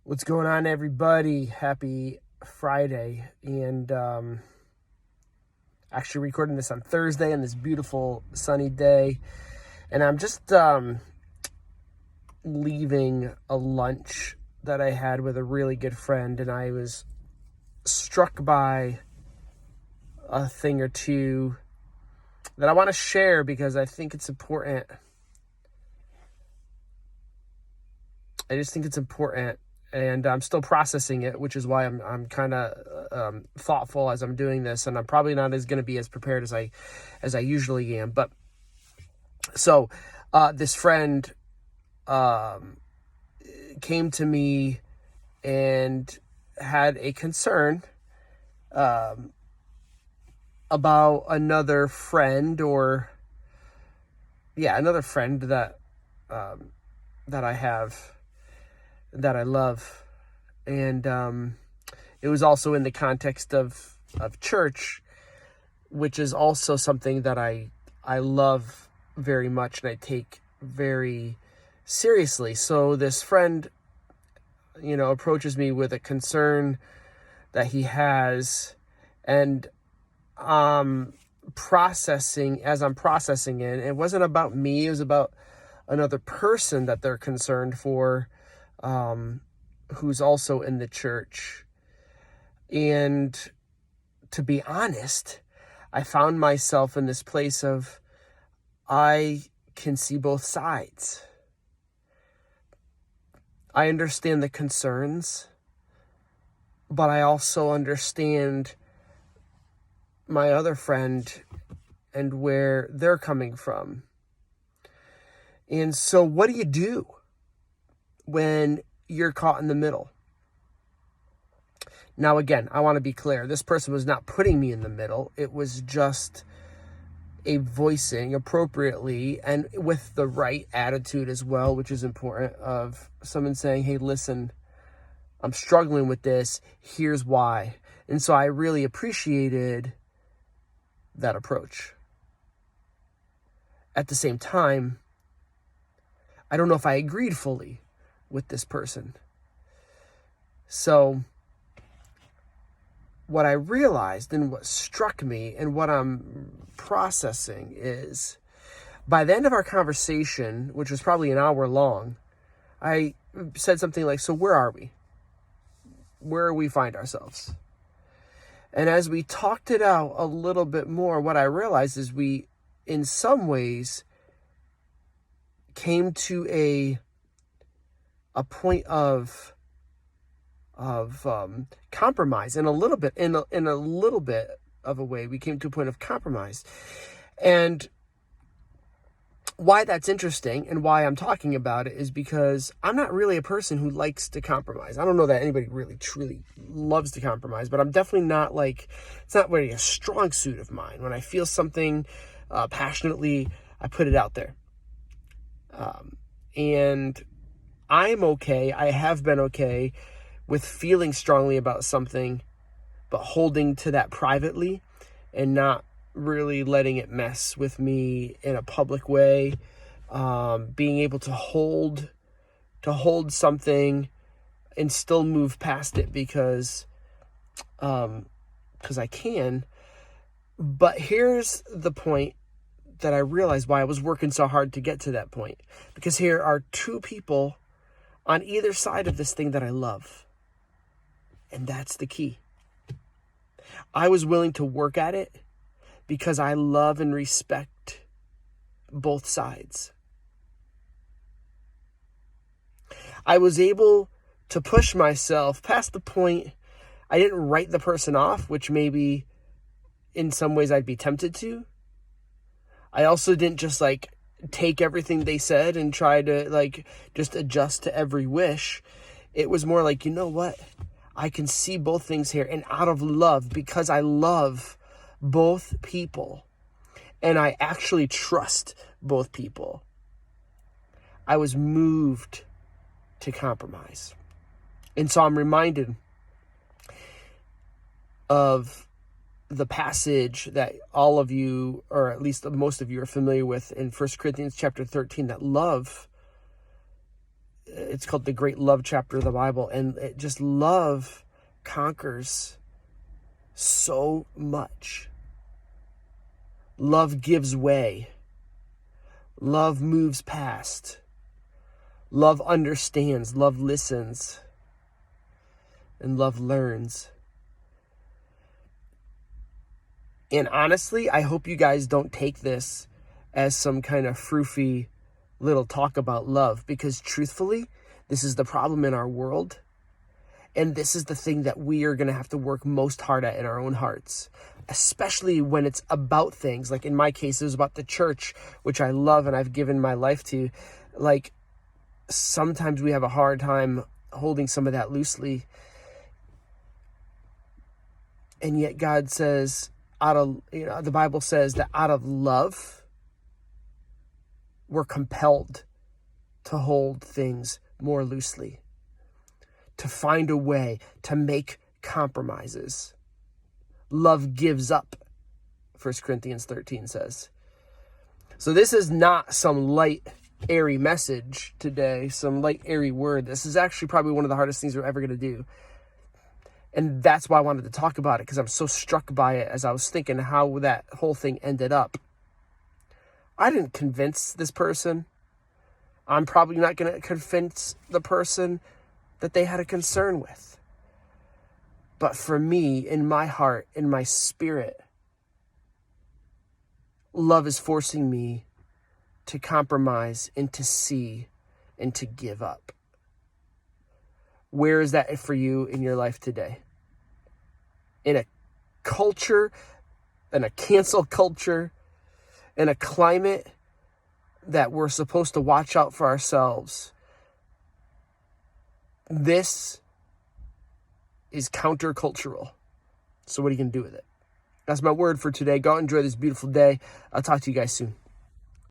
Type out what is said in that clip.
What's going on, everybody? Happy Friday. And actually recording this on Thursday on this beautiful sunny day. And I'm just leaving a lunch that I had with a really good friend. And I was struck by a thing or two that I want to share because I think it's important. I just think it's important. And I'm still processing it, which is why I'm kind of thoughtful as I'm doing this, and I'm probably not going to be as prepared as I usually am. But so this friend came to me and had a concern about another friend, another friend that I have, that I love. And it was also in the context of church, which is also something that I love very much and I take very seriously. So this friend, approaches me with a concern that he has, and processing it. It wasn't about me, it was about another person that they're concerned for, who's also in the church. And to be honest, I found myself in this place of, I can see both sides. I understand the concerns, but I also understand my other friend and where they're coming from. And so what do you do when you're caught in the middle? Now, again, I want to be clear. This person was not putting me in the middle. It was just a voicing appropriately and with the right attitude as well, which is important, of someone saying, hey, listen, I'm struggling with this. Here's why. And so I really appreciated that approach. At the same time, I don't know if I agreed fully with this person. So what I realized and what struck me and what I'm processing is, by the end of our conversation, which was probably an hour long, I said something like, so where are we? Where do we find ourselves? And as we talked it out a little bit more, what I realized is we, in some ways, came to a point of compromise. In a little bit of a way, we came to a point of compromise. And why that's interesting and why I'm talking about it is because I'm not really a person who likes to compromise. I don't know that anybody really truly loves to compromise, but I'm definitely not it's not really a strong suit of mine. When I feel something passionately, I put it out there. And I'm okay. I have been okay with feeling strongly about something, but holding to that privately and not really letting it mess with me in a public way. Being able to hold something and still move past it because I can. But here's the point that I realized why I was working so hard to get to that point. Because here are two people on either side of this thing that I love. And that's the key. I was willing to work at it because I love and respect both sides. I was able to push myself past the point. I didn't write the person off, which maybe in some ways I'd be tempted to. I also didn't just take everything they said and try to just adjust to every wish. It was more like, you know what? I can see both things here, and out of love, because I love both people and I actually trust both people, I was moved to compromise. And so I'm reminded of the passage that all of you, or at least most of you, are familiar with in 1 Corinthians chapter 13, that love it's called the Great Love Chapter of the Bible. And just love conquers so much. Love gives way. Love moves past. Love understands. Love listens. And love learns. And honestly, I hope you guys don't take this as some kind of froofy little talk about love, because truthfully, this is the problem in our world. And this is the thing that we are going to have to work most hard at in our own hearts, especially when it's about things. Like in my case, it was about the church, which I love and I've given my life to. Like, sometimes we have a hard time holding some of that loosely. And yet God says, the Bible says that out of love, we're compelled to hold things more loosely, to find a way to make compromises. Love gives up, 1 Corinthians 13 says. So this is not some light, airy message today, some light, airy word. This is actually probably one of the hardest things we're ever going to do. And that's why I wanted to talk about it, because I'm so struck by it as I was thinking how that whole thing ended up. I didn't convince this person. I'm probably not going to convince the person that they had a concern with. But for me, in my heart, in my spirit, love is forcing me to compromise and to see and to give up. Where is that for you in your life today? In a culture, in a cancel culture, in a climate that we're supposed to watch out for ourselves, this is countercultural. So what are you going to do with it? That's my word for today. Go out and enjoy this beautiful day. I'll talk to you guys soon.